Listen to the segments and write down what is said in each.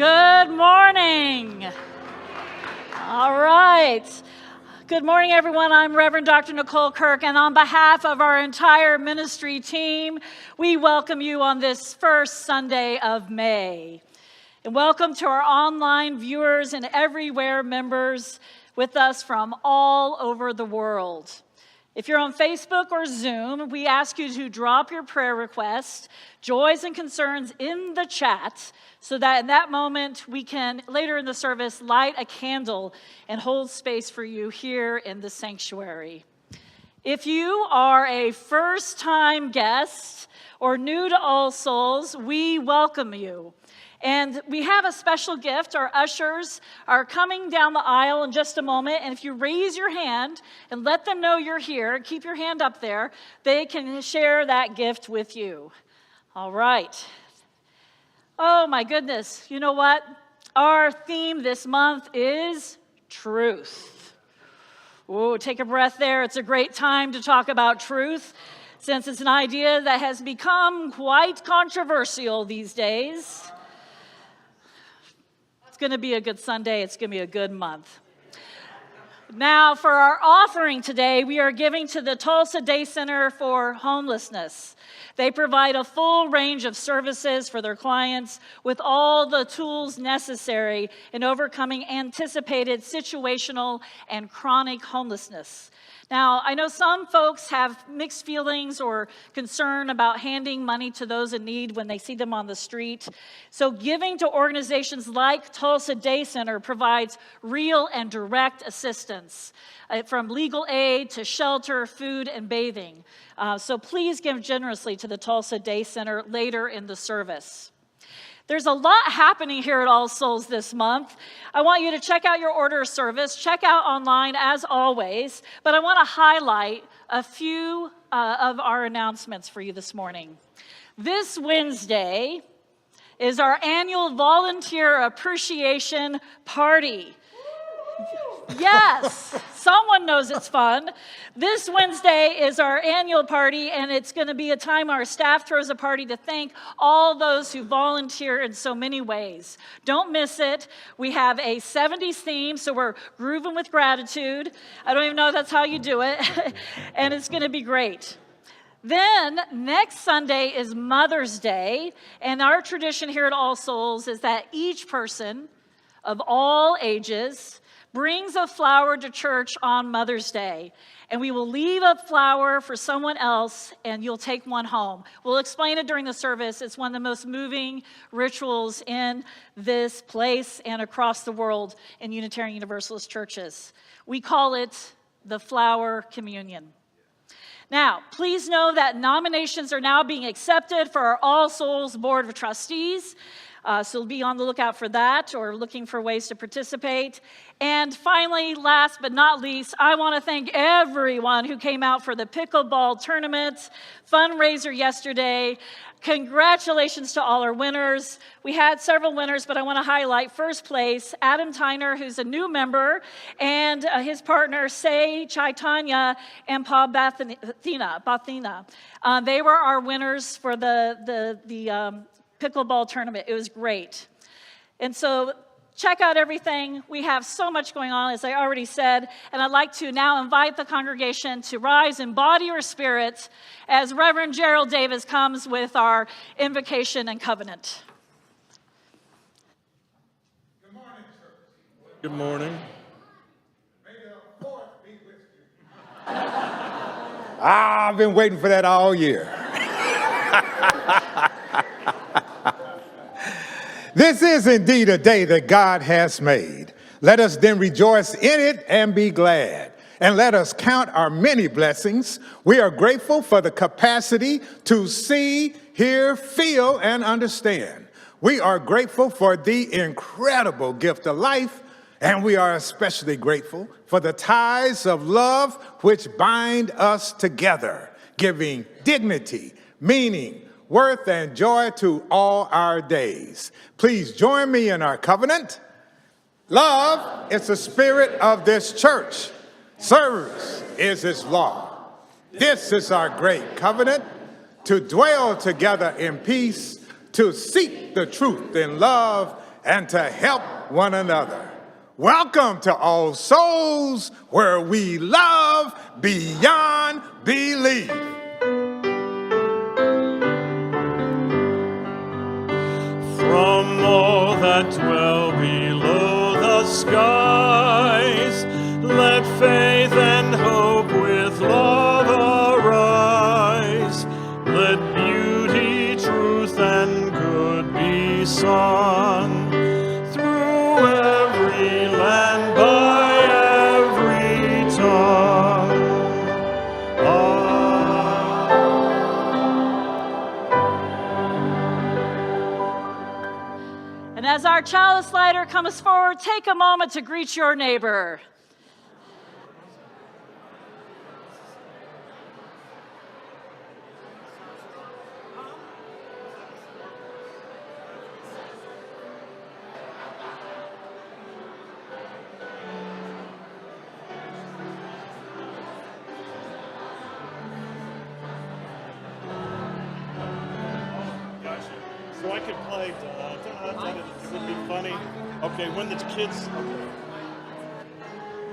Good morning. All right. Good morning, everyone. I'm Reverend Dr. Nicole Kirk, and on behalf of our entire ministry team, we welcome you on this first Sunday of May. And welcome to our online viewers and everywhere members with us from all over the world. If you're on Facebook or Zoom, we ask you to drop your prayer requests, joys, and concerns in the chat so that in that moment we can, later in the service, light a candle and hold space for you here in the sanctuary. If you are a first-time guest or new to All Souls, we welcome you. And we have a special gift. Our ushers are coming down the aisle in just a moment. And if you raise your hand and let them know you're here, keep your hand up there, they can share that gift with you. All right. Oh, my goodness. You know what? Our theme this month is truth. Oh, take a breath there. It's a great time to talk about truth, since it's an idea that has become quite controversial these days. It's going to be a good Sunday. It's going to be a good month. Now, for our offering today, we are giving to the Tulsa Day Center for Homelessness. They provide a full range of services for their clients with all the tools necessary in overcoming anticipated situational and chronic homelessness. Now, I know some folks have mixed feelings or concern about handing money to those in need when they see them on the street. So giving to organizations like Tulsa Day Center provides real and direct assistance, from legal aid to shelter, food, and bathing. So please give generously to the Tulsa Day Center later in the service. There's a lot happening here at All Souls this month. I want you to check out your order of service, check out online as always, but I want to highlight a few of our announcements for you this morning. This Wednesday is our annual Volunteer Appreciation Party. Yes, someone knows it's fun. This Wednesday is our annual party, and it's going to be a time our staff throws a party to thank all those who volunteer in so many ways. Don't miss it. We have a 70s theme, so we're grooving with gratitude. I don't even know if that's how you do it, and it's going to be great. Then, next Sunday is Mother's Day, and our tradition here at All Souls is that each person of all ages brings a flower to church on Mother's Day, and we will leave a flower for someone else, and you'll take one home. We'll explain it during the service. It's one of the most moving rituals in this place and across the world in Unitarian Universalist churches. We call it the Flower Communion. Now, please know that nominations are now being accepted for our All Souls Board of Trustees. So be on the lookout for that, or looking for ways to participate. And finally, last but not least, I want to thank everyone who came out for the pickleball tournament fundraiser yesterday. Congratulations to all our winners. We had several winners, but I want to highlight first place, Adam Tyner, who's a new member, and his partner, Say Chaitanya and Paul Bathina. They were our winners for the pickleball tournament. It was great. And so check out everything. We have so much going on, as I already said, and I'd like to now invite the congregation to rise in body or spirit as Reverend Gerald Davis comes with our invocation and covenant. Good morning, church. Good morning. May the Lord be with you. I've been waiting for that all year. This is indeed a day that God has made. Let us then rejoice in it and be glad. And let us count our many blessings. We are grateful for the capacity to see, hear, feel, and understand. We are grateful for the incredible gift of life, and we are especially grateful for the ties of love which bind us together, giving dignity, meaning, worth, and joy to all our days. Please join me in our covenant. Love is the spirit of this church. Service is its law. This is our great covenant, to dwell together in peace, to seek the truth in love, and to help one another. Welcome to All Souls, where we love beyond belief. From all that dwell below the skies, let faith and hope with love arise. Let beauty, truth, and good be sung through every land by every tongue. And as our chalice lighter comes forward, take a moment to greet your neighbor. So I could play, it would be funny. Okay, when the kids, okay.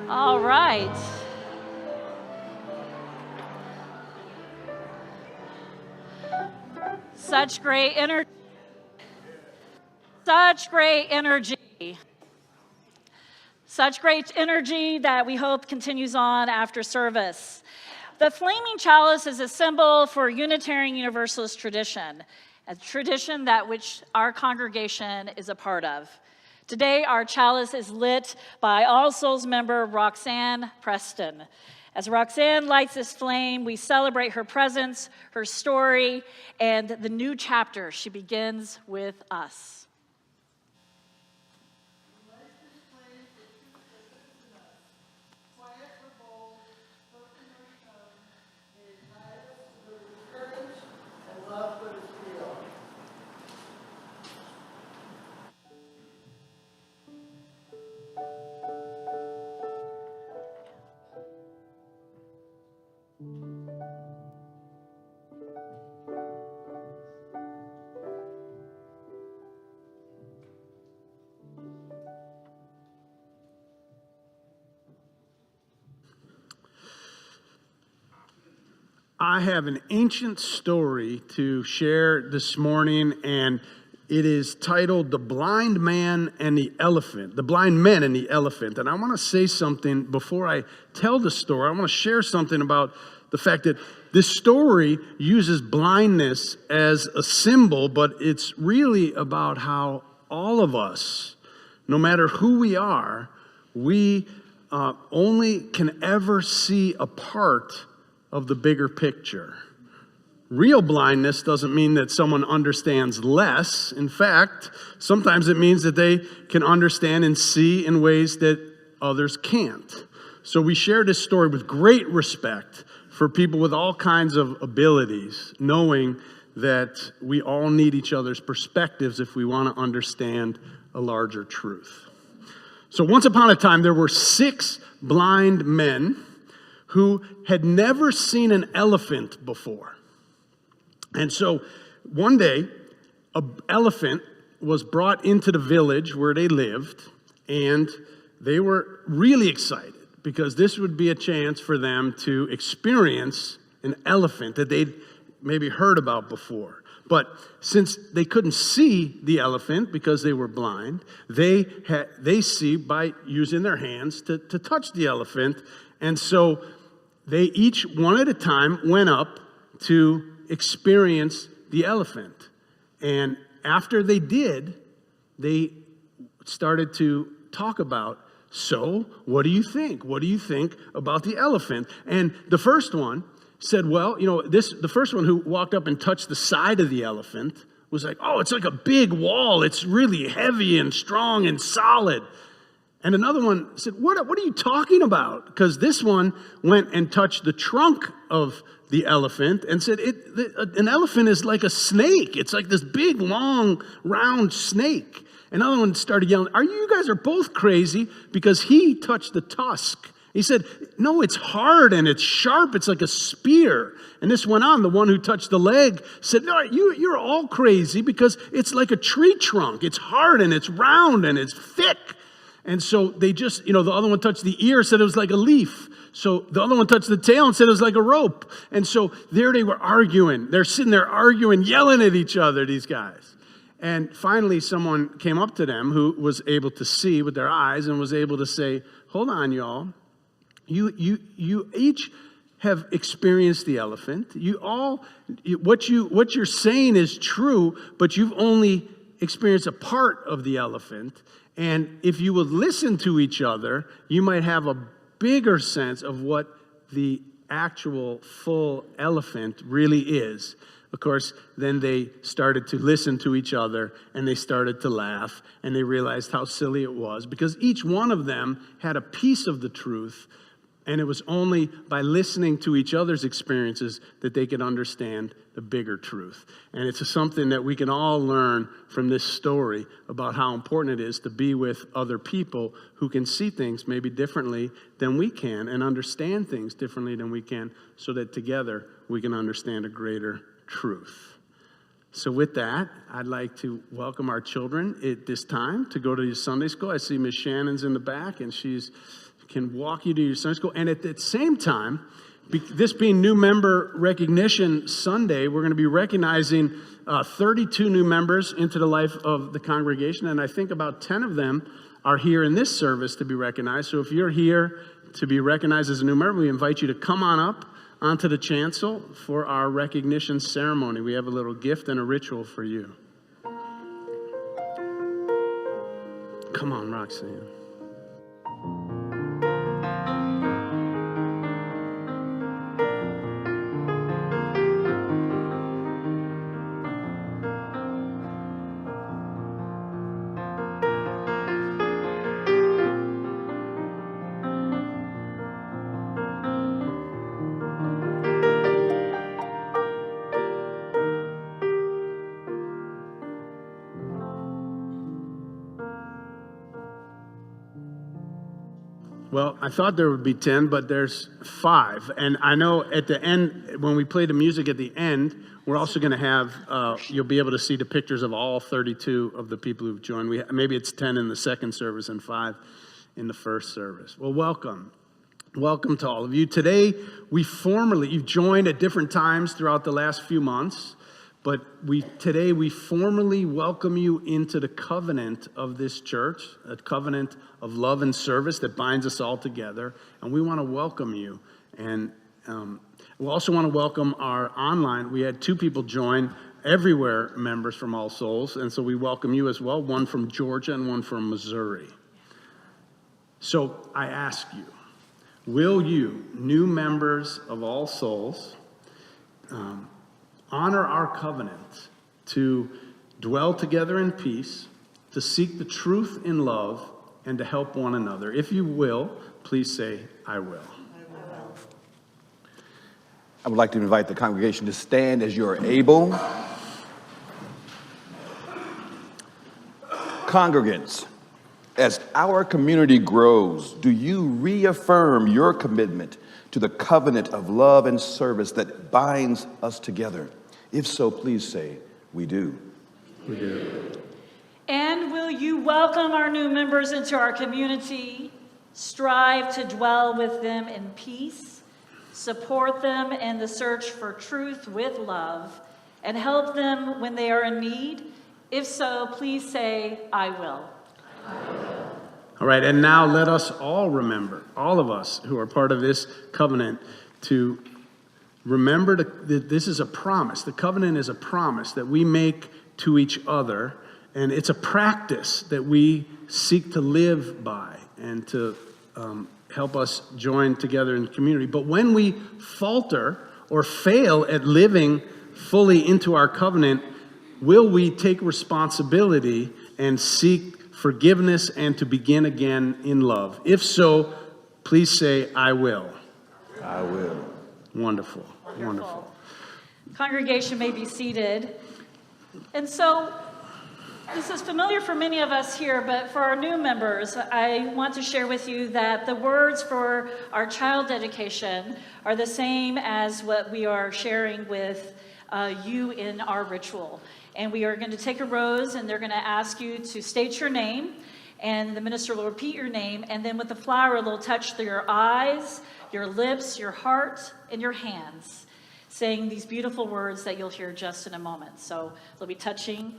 All right. Such great energy. Such great energy. Such great energy that we hope continues on after service. The flaming chalice is a symbol for Unitarian Universalist tradition, a tradition that which our congregation is a part of. Today, our chalice is lit by All Souls member Roxanne Preston. As Roxanne lights this flame, we celebrate her presence, her story, and the new chapter she begins with us. I have an ancient story to share this morning, and it is titled The Blind Man and the Elephant, The Blind Men and the Elephant. And I want to say something before I tell the story. I want to share something about the fact that this story uses blindness as a symbol, but it's really about how all of us, no matter who we are, we only can ever see a part of the bigger picture. Real blindness doesn't mean that someone understands less. In fact, sometimes it means that they can understand and see in ways that others can't. So we share this story with great respect for people with all kinds of abilities, knowing that we all need each other's perspectives if we want to understand a larger truth. So once upon a time, there were 6 blind men who had never seen an elephant before. And so one day, an elephant was brought into the village where they lived, and they were really excited because this would be a chance for them to experience an elephant that they'd maybe heard about before. But since they couldn't see the elephant because they were blind, they see by using their hands to touch the elephant. And so they each, one at a time, went up to experience the elephant. And after they did, they started to talk about, so what do you think? What do you think about the elephant? And the first one said, well, the first one who walked up and touched the side of the elephant was like, oh, it's like a big wall. It's really heavy and strong and solid. And another one said, what are you talking about? Because this one went and touched the trunk of the elephant and said, an elephant is like a snake. It's like this big, long, round snake. Another one started yelling, you guys are both crazy, because he touched the tusk He said, no, it's hard and it's sharp. It's like a spear. And this went on. The one who touched the leg said, no, you're all crazy because it's like a tree trunk. It's hard and it's round and it's thick. And so they just, the other one touched the ear, said it was like a leaf. So the other one touched the tail and said it was like a rope. And so there they were arguing. They're sitting there arguing, yelling at each other, these guys. And finally someone came up to them who was able to see with their eyes and was able to say, hold on, y'all. You each have experienced the elephant. What you're saying is true, but you've only experienced a part of the elephant. And if you would listen to each other, you might have a bigger sense of what the actual full elephant really is. Of course, then they started to listen to each other, and they started to laugh, and they realized how silly it was, because each one of them had a piece of the truth, and it was only by listening to each other's experiences that they could understand the bigger truth. And it's something that we can all learn from this story about how important it is to be with other people who can see things maybe differently than we can and understand things differently than we can, so that together we can understand a greater truth. So with that, I'd like to welcome our children at this time to go to your Sunday school. I see Miss Shannon's in the back, and she's can walk you to your Sunday school. And at the same time, this being New Member Recognition Sunday, we're going to be recognizing 32 new members into the life of the congregation. And I think about 10 of them are here in this service to be recognized. So if you're here to be recognized as a new member, we invite you to come on up onto the chancel for our recognition ceremony. We have a little gift and a ritual for you. Come on, Roxanne. Well, I thought there would be 10, but there's 5. And I know at the end, when we play the music at the end, we're also going to have, you'll be able to see the pictures of all 32 of the people who've joined. Maybe it's 10 in the second service and 5 in the first service. Well, welcome. Welcome to all of you. Today, you've joined at different times throughout the last few months. But today we formally welcome you into the covenant of this church, a covenant of love and service that binds us all together. And we want to welcome you. And we also want to welcome our online. We had 2 people join, everywhere members from All Souls. And so we welcome you as well, one from Georgia and one from Missouri. So I ask you, will you, new members of All Souls, honor our covenant to dwell together in peace, to seek the truth in love, and to help one another? If you will, please say, I will. I would like to invite the congregation to stand as you are able. Congregants, as our community grows, do you reaffirm your commitment to the covenant of love and service that binds us together? If so, please say, we do. We do. And will you welcome our new members into our community, strive to dwell with them in peace, support them in the search for truth with love, and help them when they are in need? If so, please say, I will. I will. All right, and now let us all remember, all of us who are part of this covenant, to remember that this is a promise. The covenant is a promise that we make to each other, and it's a practice that we seek to live by and to help us join together in the community. But when we falter or fail at living fully into our covenant, will we take responsibility and seek forgiveness and to begin again in love? If so, please say, I will. I will. Wonderful. Wonderful. Congregation may be seated. And so This is familiar for many of us here, but for our new members, I want to share with you that the words for our child dedication are the same as what we are sharing with you in our ritual. And we are going to take a rose, and they're going to ask you to state your name, and the minister will repeat your name, and then with the flower, they'll touch your eyes, your lips, your heart, and your hands, saying these beautiful words that you'll hear just in a moment. So they'll be touching.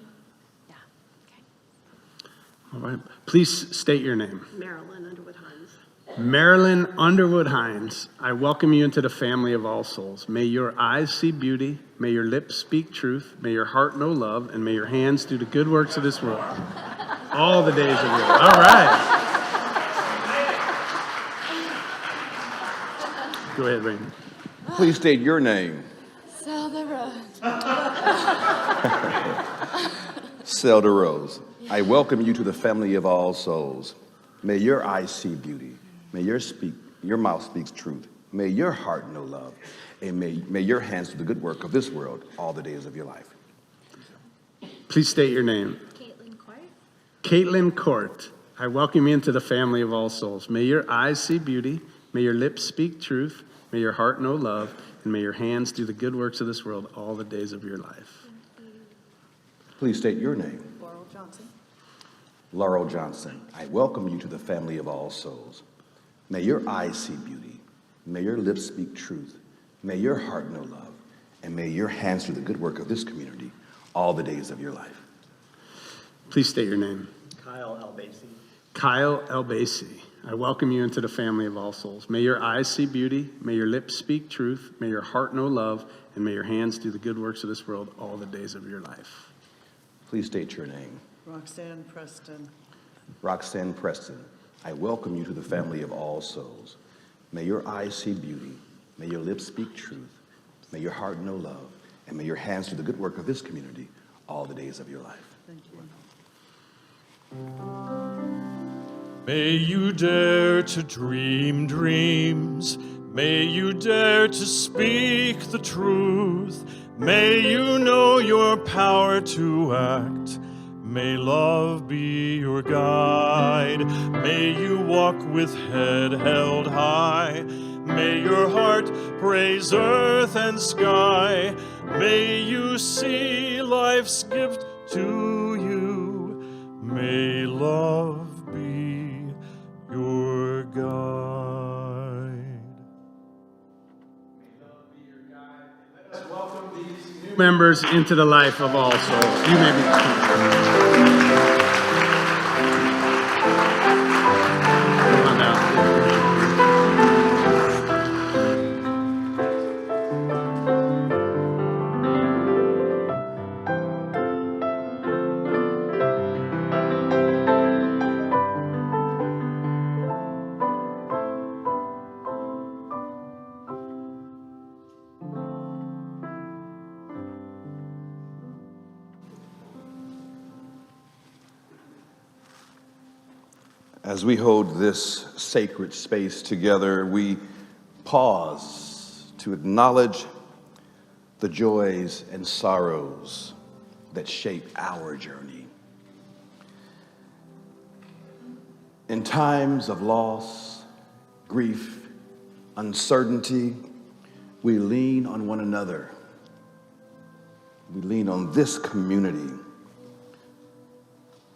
All right. Please state your name. Marilyn Underwood Hines. Marilyn Underwood Hines, I welcome you into the family of all souls. May your eyes see beauty, may your lips speak truth, may your heart know love, and may your hands do the good works of this world. All the days of your life. All right. Go ahead, Rain. Please state your name. Zelda Rose. Zelda Rose. I welcome you to the family of all souls. May your eyes see beauty. May your mouth speaks truth. May your heart know love. And may your hands do the good work of this world all the days of your life. Please state your name. Caitlin Court. Caitlin Court. I welcome you into the family of all souls. May your eyes see beauty. May your lips speak truth. May your heart know love. And may your hands do the good works of this world all the days of your life. Please state your name. Laurel Johnson. Laurel Johnson. I welcome you to the family of all souls. May your eyes see beauty. May your lips speak truth. May your heart know love. And may your hands do the good work of this community all the days of your life. Please state your name. Kyle Albasi. Kyle Albasi. I welcome you into the family of all souls. May your eyes see beauty. May your lips speak truth. May your heart know love. And may your hands do the good works of this world all the days of your life. Please state your name. Roxanne Preston. Roxanne Preston. I welcome you to the family of all souls. May your eyes see beauty. May your lips speak truth. May your heart know love. And may your hands do the good work of this community all the days of your life. Thank you. May you dare to dream dreams. May you dare to speak the truth. May you know your power to act. May love be your guide. May you walk with head held high. May your heart praise earth and sky. May you see life's gift to you. May love be your guide. Let's welcome these new members into the life of all souls. You may be Come on down. As we hold this sacred space together, we pause to acknowledge the joys and sorrows that shape our journey. In times of loss, grief, uncertainty, we lean on one another. We lean on this community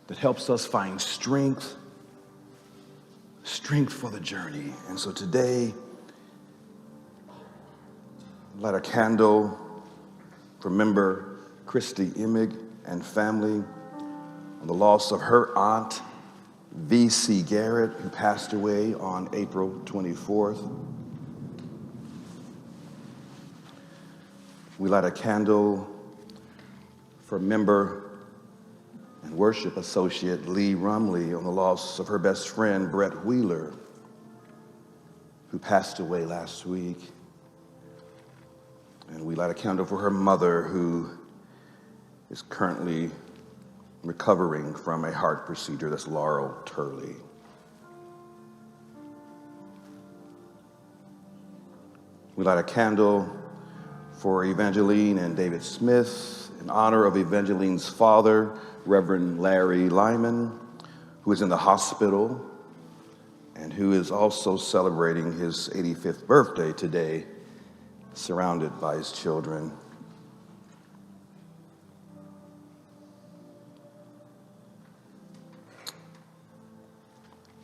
that helps us find strength for the journey. And so today, light a candle for member Christy Emig and family on the loss of her aunt, V.C. Garrett, who passed away on April 24th. We light a candle for member and worship associate Lee Rumley on the loss of her best friend, Brett Wheeler, who passed away last week. And we light a candle for her mother, who is currently recovering from a heart procedure. That's Laurel Turley. We light a candle for Evangeline and David Smith in honor of Evangeline's father, Reverend Larry Lyman, who is in the hospital and who is also celebrating his 85th birthday today, surrounded by his children.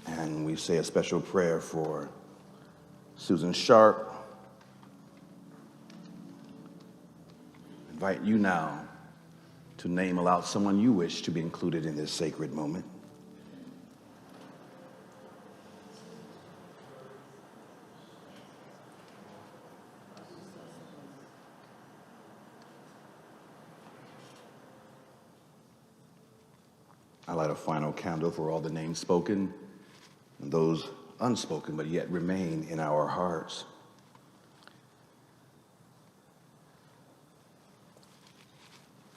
And we say a special prayer for Susan Sharp. Invite you now to name aloud someone you wish to be included in this sacred moment. I light a final candle for all the names spoken and those unspoken but yet remain in our hearts.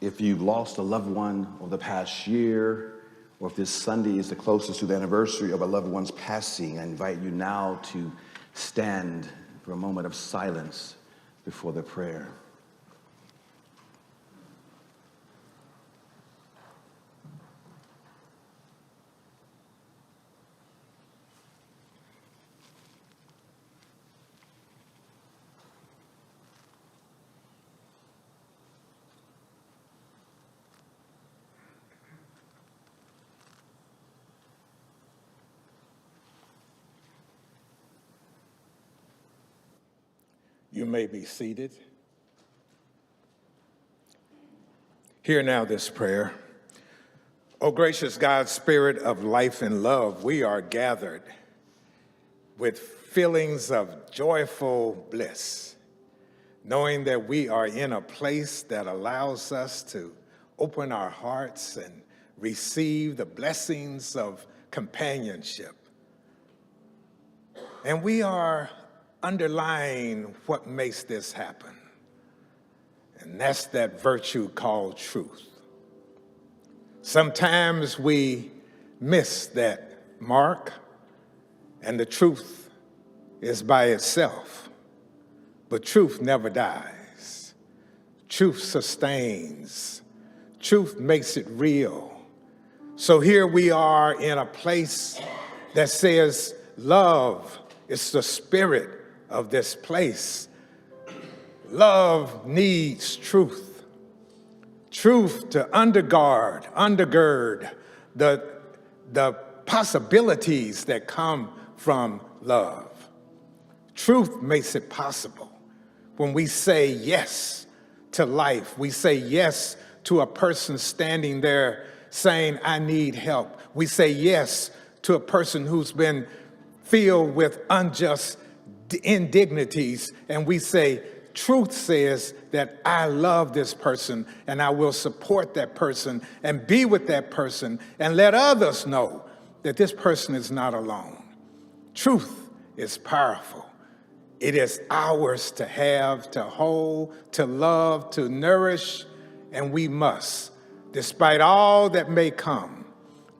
If you've lost a loved one over the past year, or if this Sunday is the closest to the anniversary of a loved one's passing, I invite you now to stand for a moment of silence before the prayer. You may be seated. Hear now this prayer. O gracious God, Spirit of life and love, we are gathered with feelings of joyful bliss, knowing that we are in a place that allows us to open our hearts and receive the blessings of companionship. And we are underlying what makes this happen, and that's that virtue called truth. Sometimes we miss that mark, and the truth is by itself, but truth never dies. Truth sustains. Truth makes it real. So here we are in a place that says love is the spirit of this place. Love needs truth. Truth to undergird the possibilities that come from love. Truth makes it possible. When we say yes to life, we say yes to a person standing there saying, I need help. We say yes to a person who's been filled with unjust indignities, and we say, truth says that I love this person and I will support that person and be with that person and let others know that this person is not alone. Truth is powerful. It is ours to have, to hold, to love, to nourish, and we must, despite all that may come,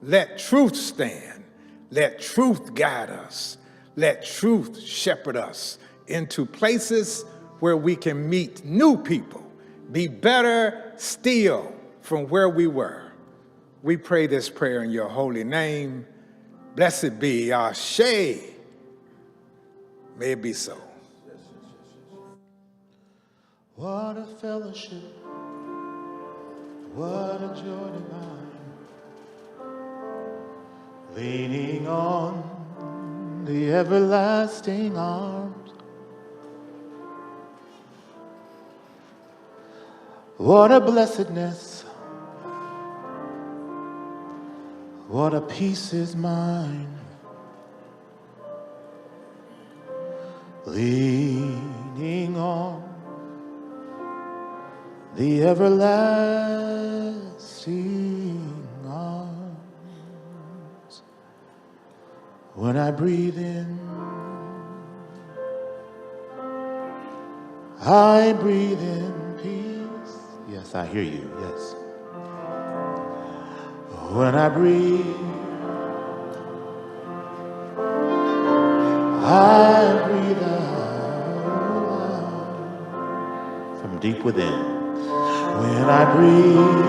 let truth stand. Let truth guide us. Let truth shepherd us into places where we can meet new people, be better still from where we were. We pray this prayer in your holy name. Blessed be Ashe. May it be so. What a fellowship, what a joy divine, leaning on the everlasting arms. What a blessedness, what a peace is mine, leaning on the everlasting arms. When I breathe in, I breathe in peace. Yes, I hear you, yes. When I breathe, I breathe out from deep within. When I breathe,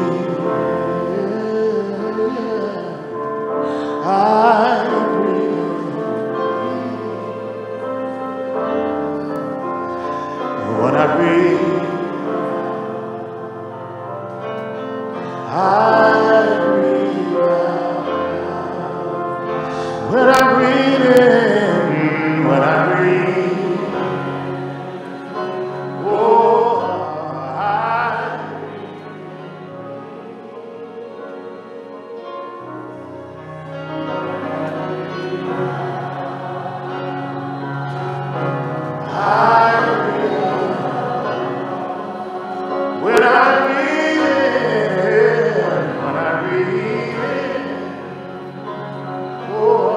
I breathe. When I breathe, I breathe out. When I breathe in, when I breathe, oh, when I breathe in, when I breathe in, oh,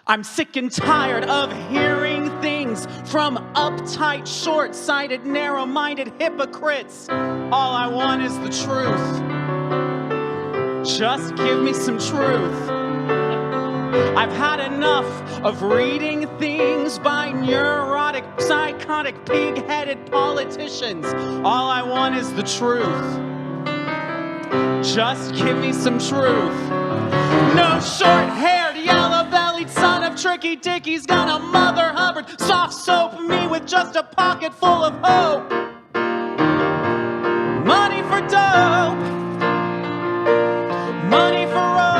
I'm sick and tired of hearing things from uptight, short-sighted, narrow-minded hypocrites. All I want is the truth. Just give me some truth. I've had enough of reading things by neurotic, psychotic, pig-headed politicians. All I want is the truth. Just give me some truth. No short-haired, yellow-bellied son of Tricky Dickie's gonna Mother Hubbard soft soap me with just a pocket full of hope. Money for dope. Money for rope.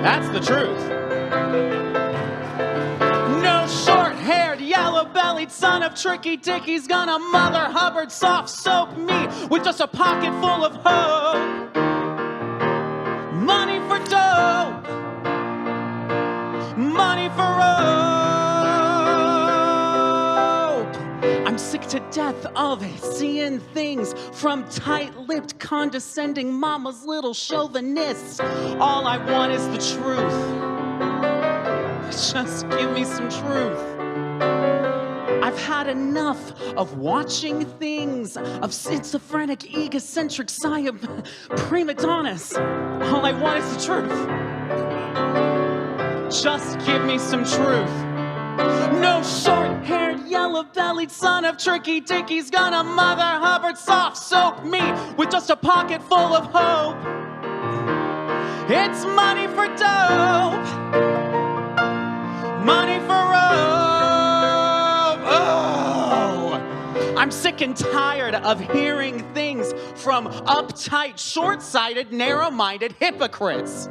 That's the truth. No short-haired, yellow-bellied son of Tricky Dickie's gonna Mother Hubbard soft soap me with just a pocket full of hope. Money for dope. Money for rope. I'm sick to death of seeing things from tight-lipped, condescending mama's little chauvinists. All I want is the truth. Just give me some truth. I've had enough of watching things of schizophrenic, egocentric, prima donnas. All I want is the truth. Just give me some truth. No short-haired, yellow-bellied son of Tricky Dickie's gonna Mother Hubbard soft soap me with just a pocket full of hope. It's money for dope. Money for rope. Oh, I'm sick and tired of hearing things from uptight, short-sighted, narrow-minded hypocrites.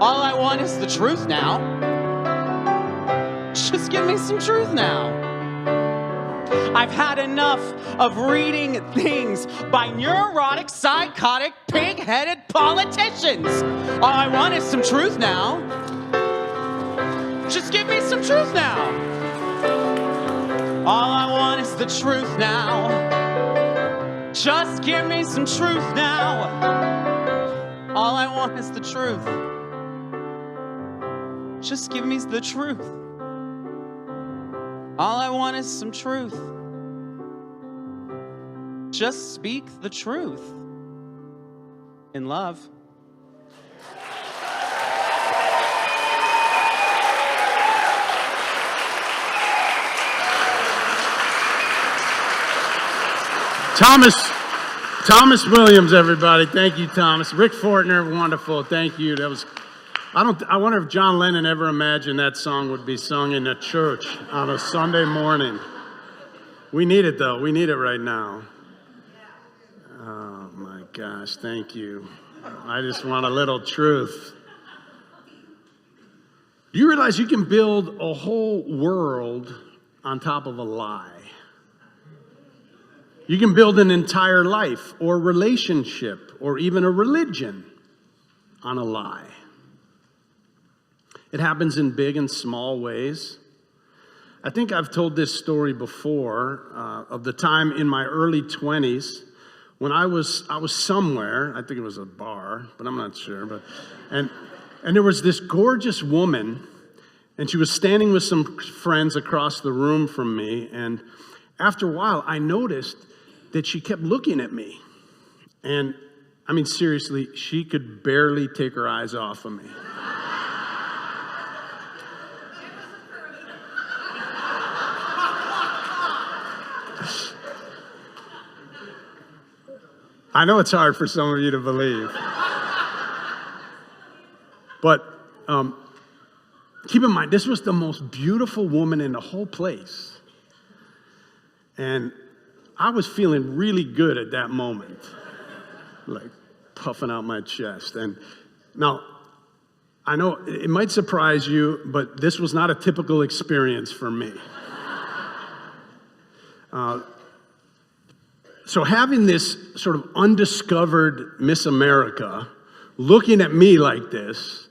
All I want is the truth now. Just give me some truth now. I've had enough of reading things by neurotic, psychotic, pig-headed politicians. All I want is some truth now. Just give me some truth now. All I want is the truth now. Just give me some truth now. All I want is the truth. Just give me the truth. All I want is some truth. Just speak the truth in love. Thomas Williams, everybody. Thank you, Thomas. Rick Fortner, wonderful. Thank you. That was. I wonder if John Lennon ever imagined that song would be sung in a church on a Sunday morning. We need it, though. We need it right now. gosh, thank you. I just want a little truth. You realize you can build a whole world on top of a lie. You can build an entire life or relationship or even a religion on a lie. It happens in big and small ways. I think I've told this story before of the time in my early 20s when I was somewhere. I think it was a bar, but I'm not sure. And there was this gorgeous woman, and she was standing with some friends across the room from me. And after a while, I noticed that she kept looking at me. And I mean, seriously, she could barely take her eyes off of me. I know it's hard for some of you to believe. But keep in mind, this was the most beautiful woman in the whole place. And I was feeling really good at that moment, like puffing out my chest. And now, I know it might surprise you, but this was not a typical experience for me. So having this sort of undiscovered Miss America looking at me like this,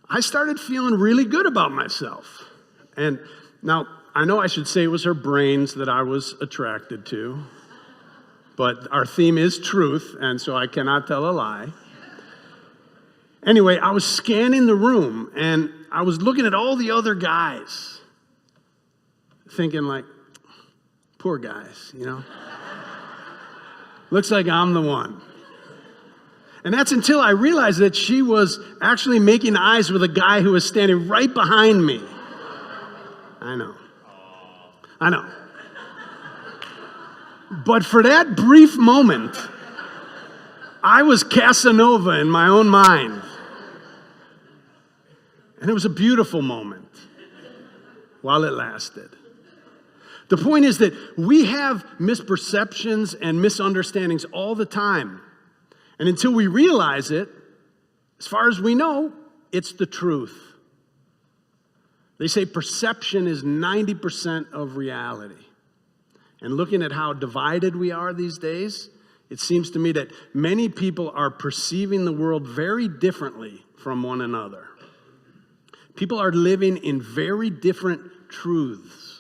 I started feeling really good about myself. And now, I know I should say it was her brains that I was attracted to, but our theme is truth, and so I cannot tell a lie. Anyway, I was scanning the room, and I was looking at all the other guys, thinking like, poor guys, you know? Looks like I'm the one. And that's until I realized that she was actually making eyes with a guy who was standing right behind me. I know. But for that brief moment, I was Casanova in my own mind. And it was a beautiful moment while it lasted. The point is that we have misperceptions and misunderstandings all the time. And until we realize it, as far as we know, it's the truth. They say perception is 90% of reality. And looking at how divided we are these days, it seems to me that many people are perceiving the world very differently from one another. People are living in very different truths.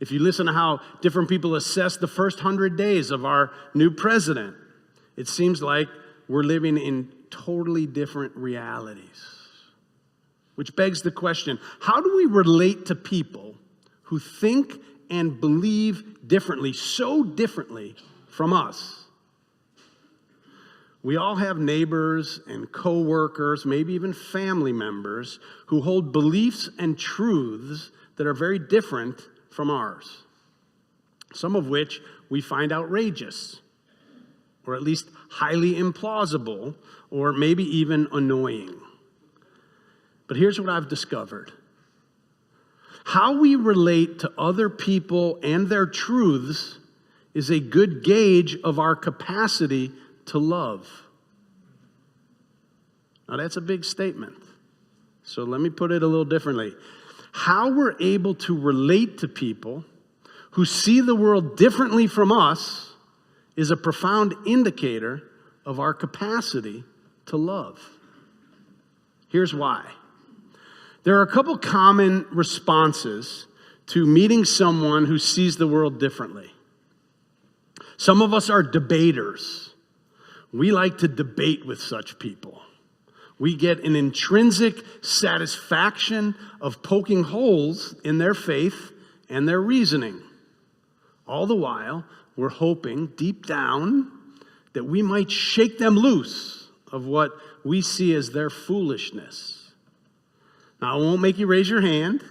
If you listen to how different people assess the first 100 days of our new president, it seems like we're living in totally different realities. Which begs the question, how do we relate to people who think and believe differently, so differently from us? We all have neighbors and coworkers, maybe even family members, who hold beliefs and truths that are very different from ours. Some of which we find outrageous, or at least highly implausible, or maybe even annoying. But here's what I've discovered. How we relate to other people and their truths is a good gauge of our capacity to love. Now that's a big statement. So let me put it a little differently. How we're able to relate to people who see the world differently from us is a profound indicator of our capacity to love. Here's why. There are a couple common responses to meeting someone who sees the world differently. Some of us are debaters. We like to debate with such people. We get an intrinsic satisfaction of poking holes in their faith and their reasoning. All the while, we're hoping deep down that we might shake them loose of what we see as their foolishness. Now, I won't make you raise your hand,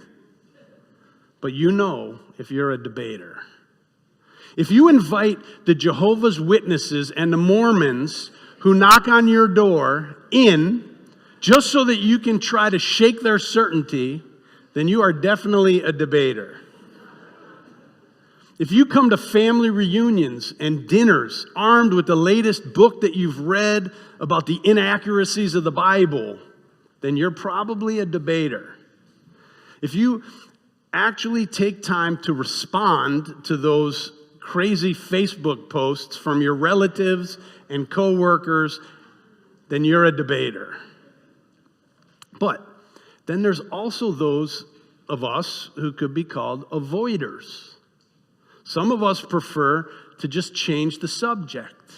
but you know if you're a debater. If you invite the Jehovah's Witnesses and the Mormons who knock on your door in just so that you can try to shake their certainty, then you are definitely a debater. If you come to family reunions and dinners armed with the latest book that you've read about the inaccuracies of the Bible, then you're probably a debater. If you actually take time to respond to those crazy Facebook posts from your relatives and coworkers, then you're a debater. But then there's also those of us who could be called avoiders. Some of us prefer to just change the subject.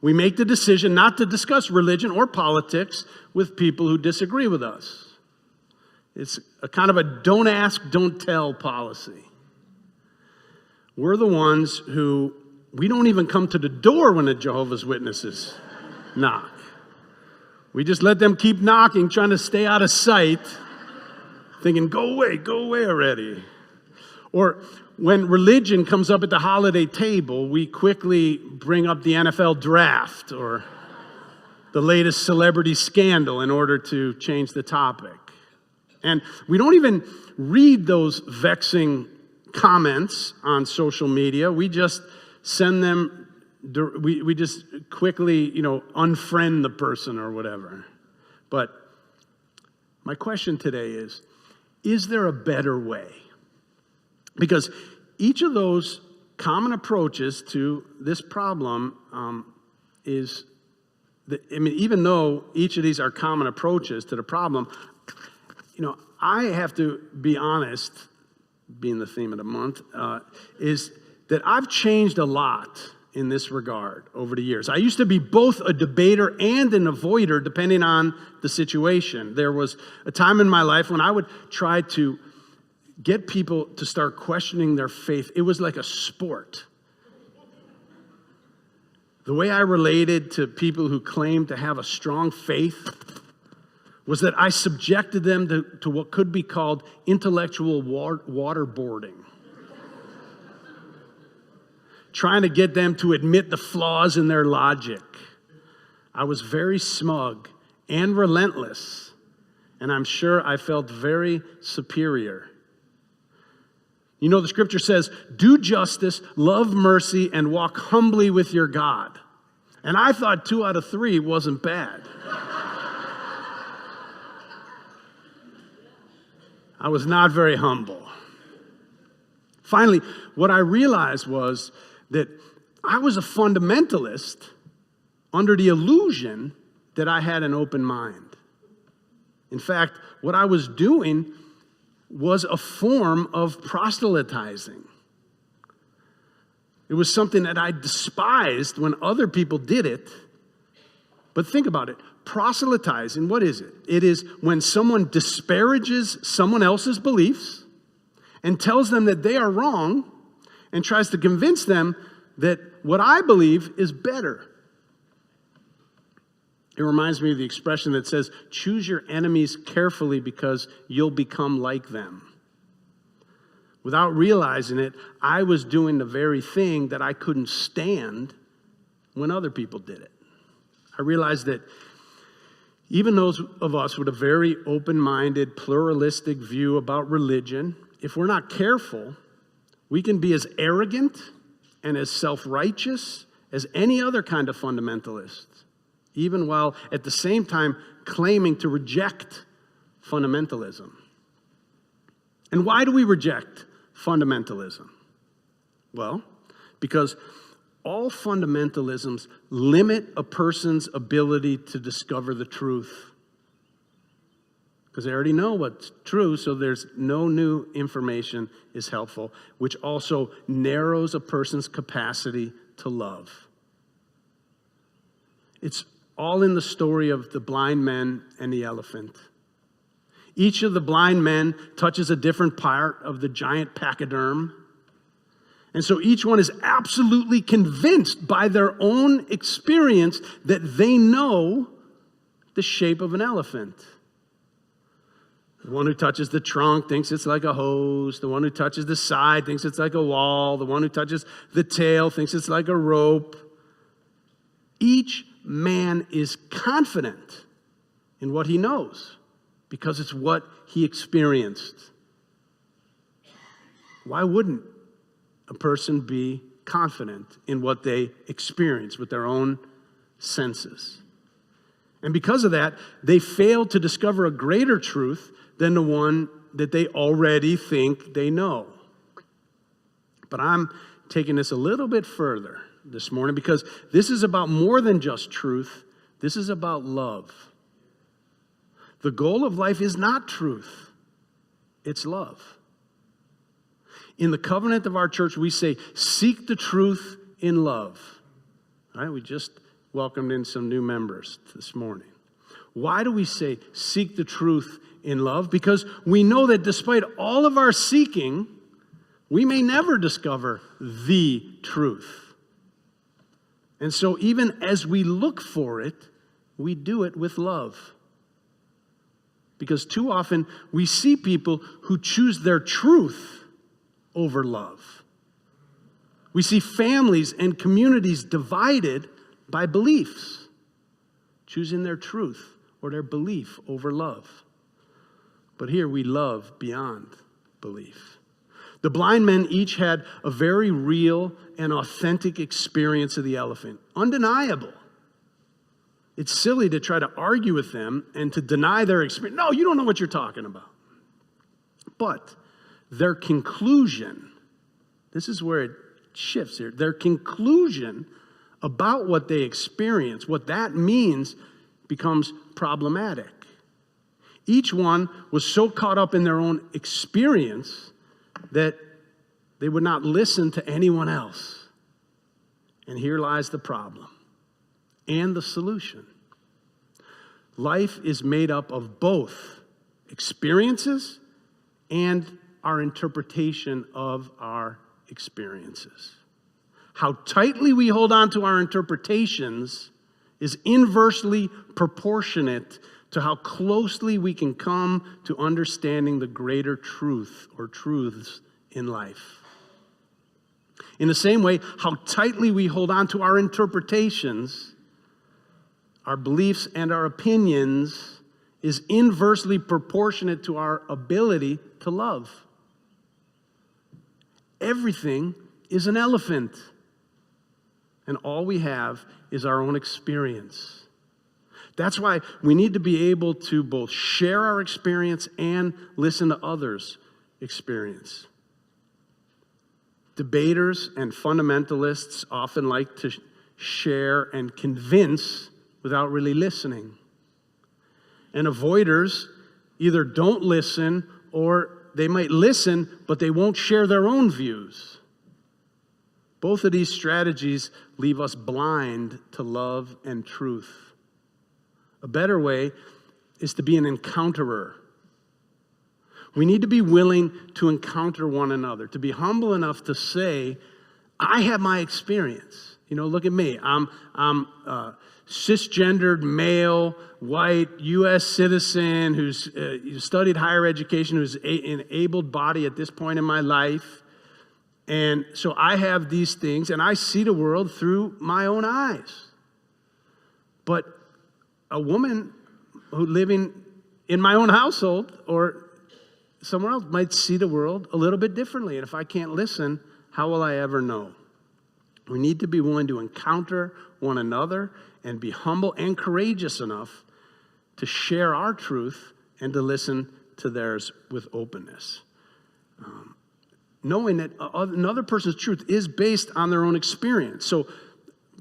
We make the decision not to discuss religion or politics with people who disagree with us. It's a kind of a don't ask, don't tell policy. We're the ones who, we don't even come to the door when the Jehovah's Witnesses knock. We just let them keep knocking, trying to stay out of sight, thinking, go away already. Or when religion comes up at the holiday table, we quickly bring up the NFL draft or the latest celebrity scandal in order to change the topic. And we don't even read those vexing comments on social media. We just send them, we just quickly, unfriend the person or whatever. But my question today is there a better way? Because each of those common approaches to this problem even though each of these are common approaches to the problem, I have to be honest, being the theme of the month, is that I've changed a lot in this regard over the years. I used to be both a debater and an avoider, depending on the situation. There was a time in my life when I would try to get people to start questioning their faith. It was like a sport. The way I related to people who claimed to have a strong faith was that I subjected them to what could be called intellectual waterboarding. Trying to get them to admit the flaws in their logic. I was very smug and relentless, and I'm sure I felt very superior. The scripture says, do justice, love mercy, and walk humbly with your God. And I thought 2 out of 3 wasn't bad. I was not very humble. Finally, what I realized was that I was a fundamentalist under the illusion that I had an open mind. In fact, what I was doing was a form of proselytizing. It was something that I despised when other people did it. But think about it. Proselytizing, what is it? It is when someone disparages someone else's beliefs and tells them that they are wrong and tries to convince them that what I believe is better. It reminds me of the expression that says, choose your enemies carefully because you'll become like them. Without realizing it, I was doing the very thing that I couldn't stand when other people did it. I realized that even those of us with a very open-minded, pluralistic view about religion, if we're not careful, we can be as arrogant and as self-righteous as any other kind of fundamentalist, even while at the same time claiming to reject fundamentalism. And why do we reject fundamentalism? Well, because all fundamentalisms limit a person's ability to discover the truth. Because they already know what's true, so there's no new information is helpful, which also narrows a person's capacity to love. It's all in the story of the blind men and the elephant. Each of the blind men touches a different part of the giant pachyderm. And so each one is absolutely convinced by their own experience that they know the shape of an elephant. The one who touches the trunk thinks it's like a hose. The one who touches the side thinks it's like a wall. The one who touches the tail thinks it's like a rope. Each man is confident in what he knows because it's what he experienced. Why wouldn't a person be confident in what they experience with their own senses. And because of that, they fail to discover a greater truth than the one that they already think they know. But I'm taking this a little bit further this morning because this is about more than just truth. This is about love. The goal of life is not truth, it's love. In the covenant of our church, we say, seek the truth in love. All right, we just welcomed in some new members this morning. Why do we say, seek the truth in love? Because we know that despite all of our seeking, we may never discover the truth. And so even as we look for it, we do it with love. Because too often we see people who choose their truth over love. We see families and communities divided by beliefs, choosing their truth or their belief over love. But here we love beyond belief. The blind men each had a very real and authentic experience of the elephant, undeniable. It's silly to try to argue with them and to deny their experience. No, you don't know what you're talking about. But their conclusion, this is where it shifts here, their conclusion about what they experience, what that means, becomes problematic. Each one was so caught up in their own experience that they would not listen to anyone else. And here lies the problem and the solution. Life is made up of both experiences and our interpretation of our experiences. How tightly we hold on to our interpretations is inversely proportionate to how closely we can come to understanding the greater truth or truths in life. In the same way, how tightly we hold on to our interpretations, our beliefs, and our opinions is inversely proportionate to our ability to love. Everything is an elephant, and all we have is our own experience. That's why we need to be able to both share our experience and listen to others' experience. Debaters and fundamentalists often like to share and convince without really listening. And avoiders either don't listen or they might listen, but they won't share their own views. Both of these strategies leave us blind to love and truth. A better way is to be an encounterer. We need to be willing to encounter one another, to be humble enough to say, I have my experience. You know, look at me. I'm cisgendered, male, white, U.S. citizen who's studied higher education, who's an able body at this point in my life. And so I have these things, and I see the world through my own eyes. But a woman who living in my own household or somewhere else might see the world a little bit differently. And if I can't listen, how will I ever know? We need to be willing to encounter one another and be humble and courageous enough to share our truth and to listen to theirs with openness. Knowing that another person's truth is based on their own experience.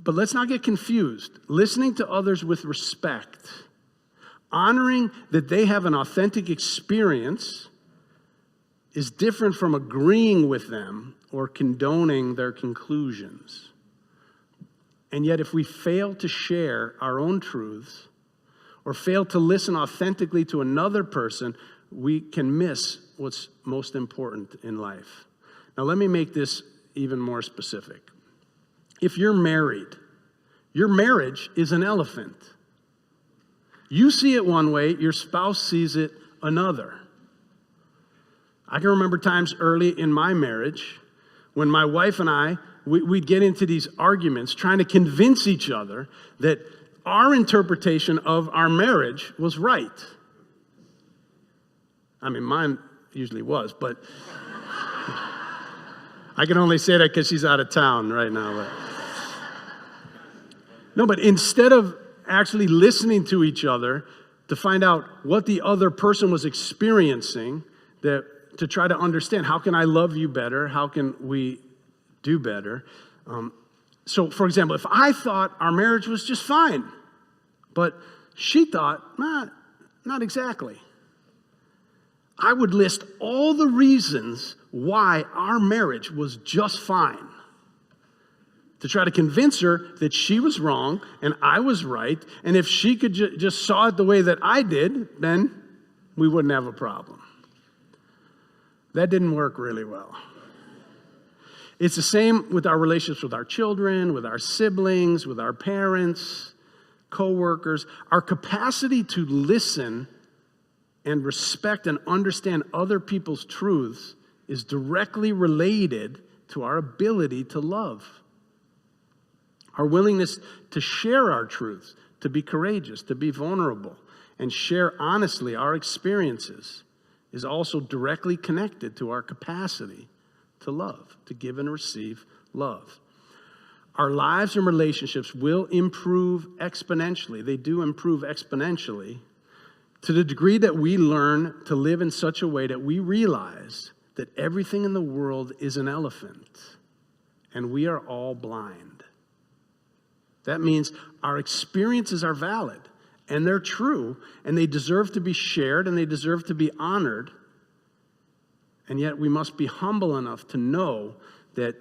But let's not get confused. Listening to others with respect, honoring that they have an authentic experience, is different from agreeing with them or condoning their conclusions. And yet, if we fail to share our own truths or fail to listen authentically to another person, we can miss what's most important in life. Now, let me make this even more specific. If you're married, your marriage is an elephant. You see it one way, your spouse sees it another. I can remember times early in my marriage when my wife and I, we'd get into these arguments trying to convince each other that our interpretation of our marriage was right. I mean, mine usually was, but I can only say that because she's out of town right now. But. No, but instead of actually listening to each other to find out what the other person was experiencing, to try to understand, how can I love you better? How can we do better? So, for example, if I thought our marriage was just fine, but she thought, not exactly, I would list all the reasons why our marriage was just fine, to try to convince her that she was wrong and I was right, and if she could just saw it the way that I did, then we wouldn't have a problem. That didn't work really well. It's the same with our relationships with our children, with our siblings, with our parents, co-workers. Our capacity to listen and respect and understand other people's truths is directly related to our ability to love. Our willingness to share our truths, to be courageous, to be vulnerable, and share honestly our experiences is also directly connected to our capacity to love, to give and receive love. Our lives and relationships will improve exponentially. They do improve exponentially to the degree that we learn to live in such a way that we realize that everything in the world is an elephant and we are all blind. That means our experiences are valid and they're true and they deserve to be shared and they deserve to be honored. And yet we must be humble enough to know that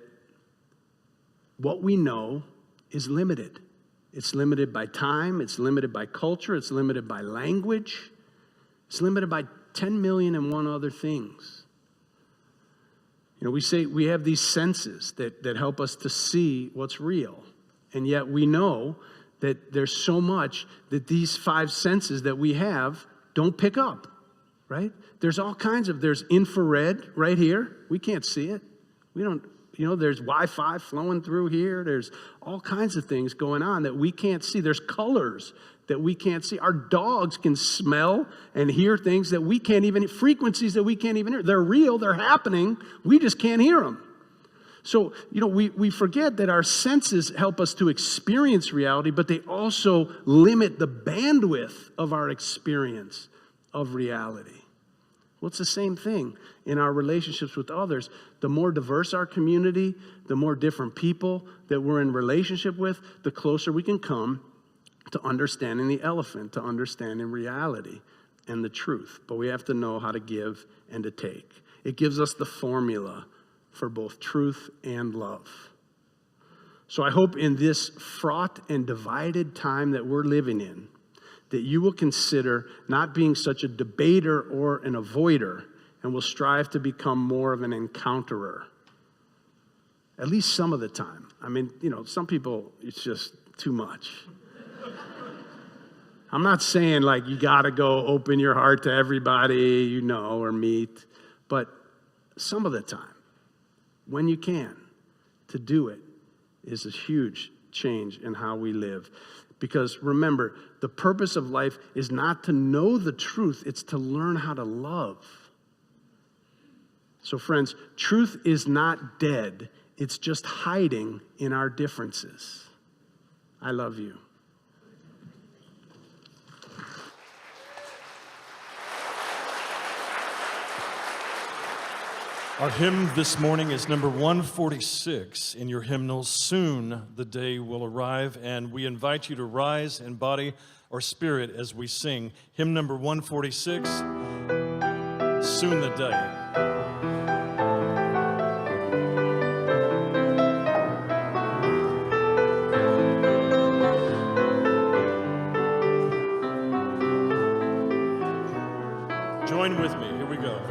what we know is limited. It's limited by time, it's limited by culture, it's limited by language, it's limited by 10 million and one other things. You know, we say we have these senses that help us to see what's real. And yet we know that there's so much that these 5 senses that we have don't pick up, right? There's all kinds of, there's infrared right here. We can't see it. We don't, there's Wi-Fi flowing through here. There's all kinds of things going on that we can't see. There's colors that we can't see. Our dogs can smell and hear things that we can't even, frequencies that we can't even hear. They're real, they're happening. We just can't hear them. So, we forget that our senses help us to experience reality, but they also limit the bandwidth of our experience of reality. Well, it's the same thing in our relationships with others. The more diverse our community, the more different people that we're in relationship with, the closer we can come to understanding the elephant, to understanding reality and the truth. But we have to know how to give and to take. It gives us the formula for both truth and love. So I hope in this fraught and divided time that we're living in, that you will consider not being such a debater or an avoider, and will strive to become more of an encounterer. At least some of the time. I mean, some people, it's just too much. I'm not saying like you got to go open your heart to everybody, or meet, but some of the time, when you can, to do it is a huge change in how we live. Because remember, the purpose of life is not to know the truth, it's to learn how to love. So friends, truth is not dead, it's just hiding in our differences. I love you. Our hymn this morning is number 146 in your hymnals. Soon the day will arrive, and we invite you to rise in body or spirit as we sing. Hymn number 146, Soon the Day. Join with me, here we go.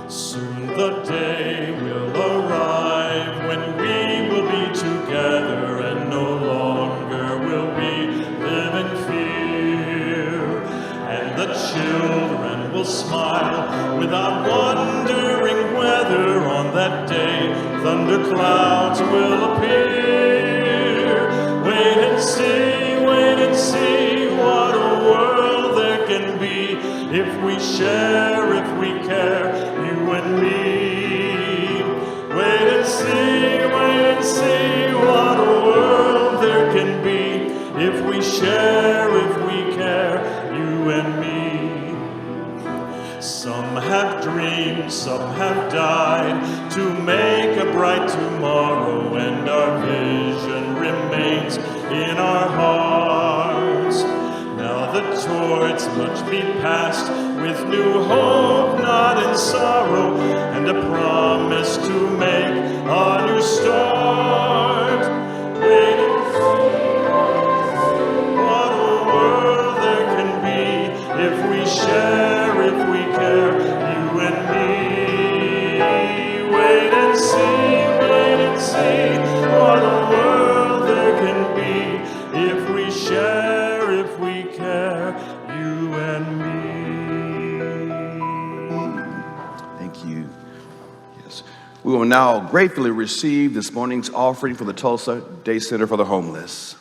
Soon the day will arrive when we will be together and no longer will we live in fear. And the children will smile without wondering whether on that day thunderclouds will appear. Wait and see what a world there can be if we share, if we care, you and me. Wait and see. some have died to make a bright tomorrow, and our vision remains in our hearts. Now the torch must be passed with new hope, not in sorrow, and a promise to make a new start. Wait and see what a world there can be if we share, if we care, you and me. Wait and see what a world there can be if we share, if we care, you and me. Thank you. Yes. We will now gratefully receive this morning's offering for the Tulsa Day Center for the Homeless.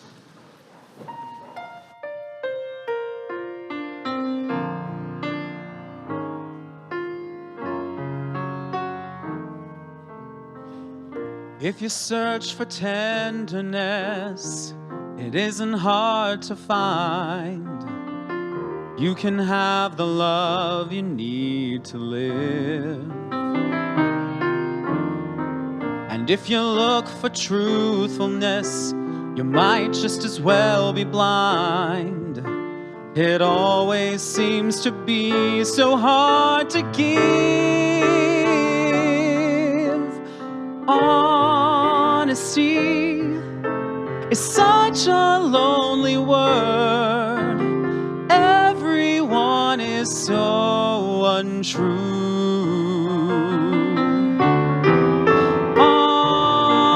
If you search for tenderness, it isn't hard to find. You can have the love you need to live. And if you look for truthfulness, you might just as well be blind. It always seems to be so hard to give. Honesty is such a lonely word. Everyone is so untrue.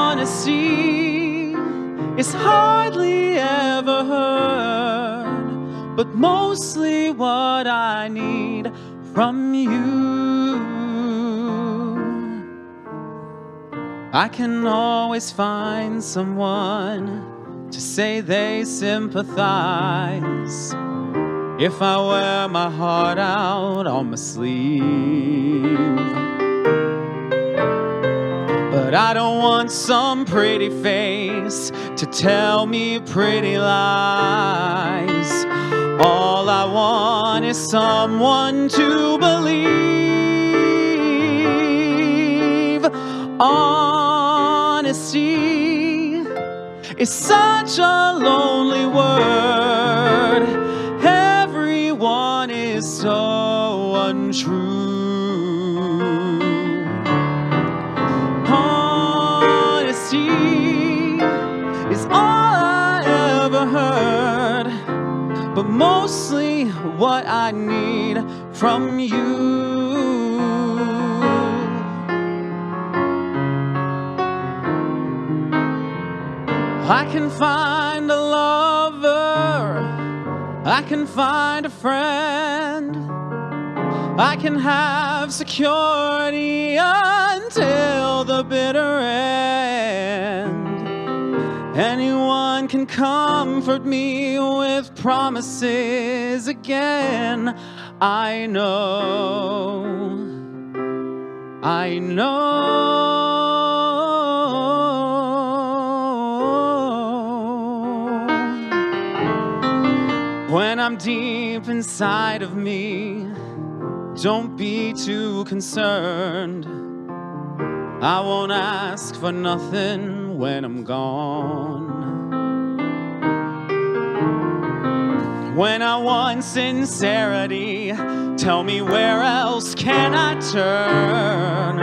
Honesty is hardly ever heard, but mostly what I need from you. I can always find someone to say they sympathize if I wear my heart out on my sleeve. But I don't want some pretty face to tell me pretty lies. All I want is someone to believe. Honesty is such a lonely word. Everyone is so untrue. Honesty is all I ever heard, but mostly what I need from you. I can find a lover, I can find a friend, I can have security until the bitter end. Anyone can comfort me with promises again. I know. When I'm deep inside of me, don't be too concerned. I won't ask for nothing when I'm gone. When I want sincerity, tell me where else can I turn?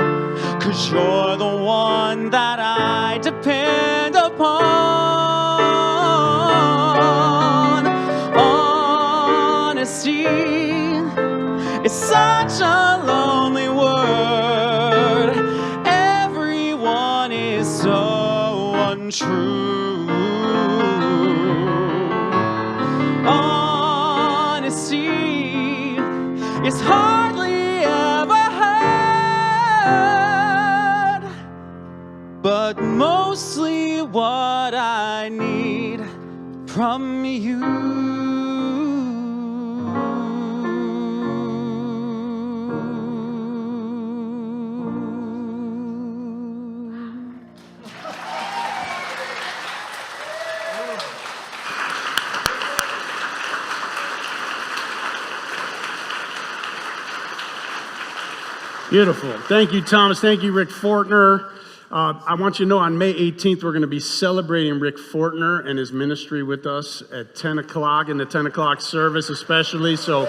'Cause you're the one that I depend upon. Honesty is such a lonely word. Everyone is so untrue. Honesty is hardly ever heard, but mostly what I need from you. Beautiful. Thank you, Thomas. Thank you, Rick Fortner. I want you to know on May 18th, we're going to be celebrating Rick Fortner and his ministry with us at 10 o'clock in the 10 o'clock service especially. So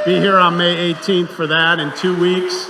be here on May 18th for that in 2 weeks.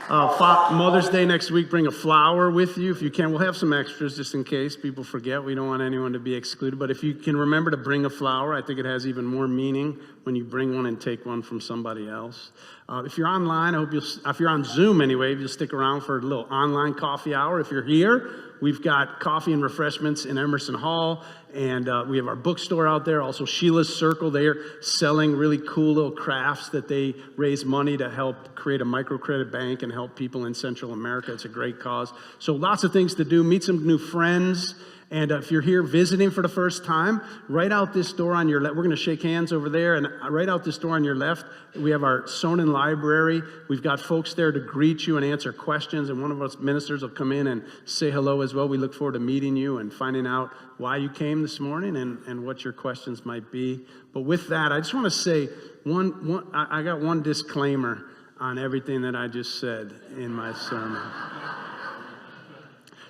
Mother's Day next week, bring a flower with you if you can. We'll have some extras just in case people forget. We don't want anyone to be excluded. But if you can remember to bring a flower, I think it has even more meaning when you bring one and take one from somebody else. If you're online, if you're on Zoom anyway, you'll stick around for a little online coffee hour. If you're here, we've got coffee and refreshments in Emerson Hall, and we have our bookstore out there. Also, Sheila's Circle, they're selling really cool little crafts that they raise money to help create a microcredit bank and help people in Central America. It's a great cause. So lots of things to do. Meet some new friends. And if you're here visiting for the first time, right out this door on your left, we're going to shake hands over there, and right out this door on your left, we have our Sonnen Library. We've got folks there to greet you and answer questions, and one of us ministers will come in and say hello as well. We look forward to meeting you and finding out why you came this morning and what your questions might be. But with that, I just want to say I got one disclaimer on everything that I just said in my sermon.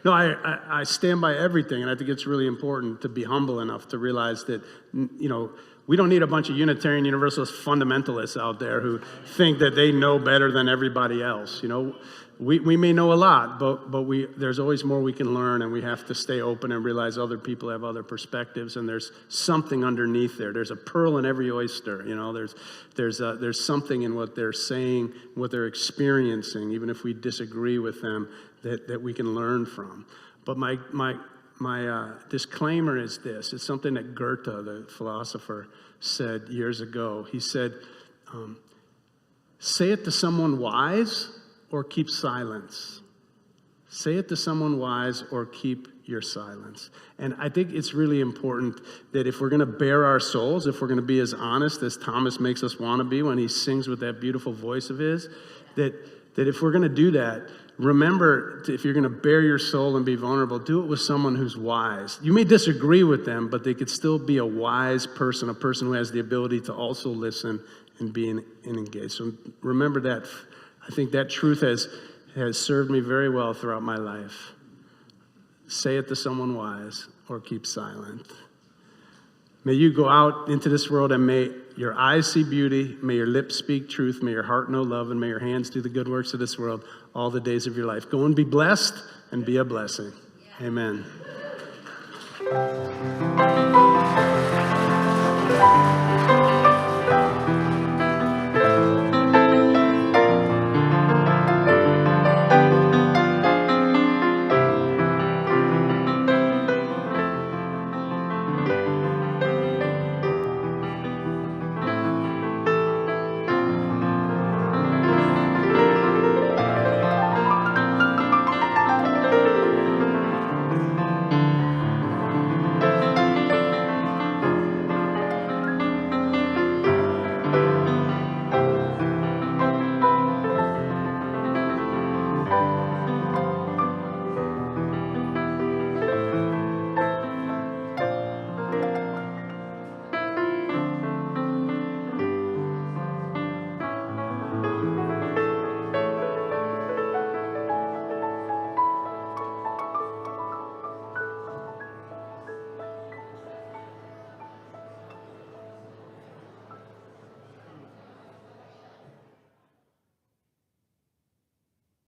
No, I stand by everything, and I think it's really important to be humble enough to realize that, we don't need a bunch of Unitarian Universalist fundamentalists out there who think that they know better than everybody else. We may know a lot, but there's always more we can learn, and we have to stay open and realize other people have other perspectives, and there's something underneath there. There's a pearl in every oyster. There's something in what they're saying, what they're experiencing, even if we disagree with them, that we can learn from. But my disclaimer is this. It's something that Goethe, the philosopher, said years ago. He said, say it to someone wise or keep silence. Say it to someone wise or keep your silence. And I think it's really important that if we're going to bare our souls, if we're going to be as honest as Thomas makes us want to be when he sings with that beautiful voice of his, that if we're going to do that, remember, if you're going to bare your soul and be vulnerable, do it with someone who's wise. You may disagree with them, but they could still be a wise person, a person who has the ability to also listen and be engaged. So remember that. I think that truth has served me very well throughout my life. Say it to someone wise or keep silent. May you go out into this world and may your eyes see beauty, may your lips speak truth, may your heart know love, and may your hands do the good works of this world all the days of your life. Go and be blessed and be a blessing. Amen.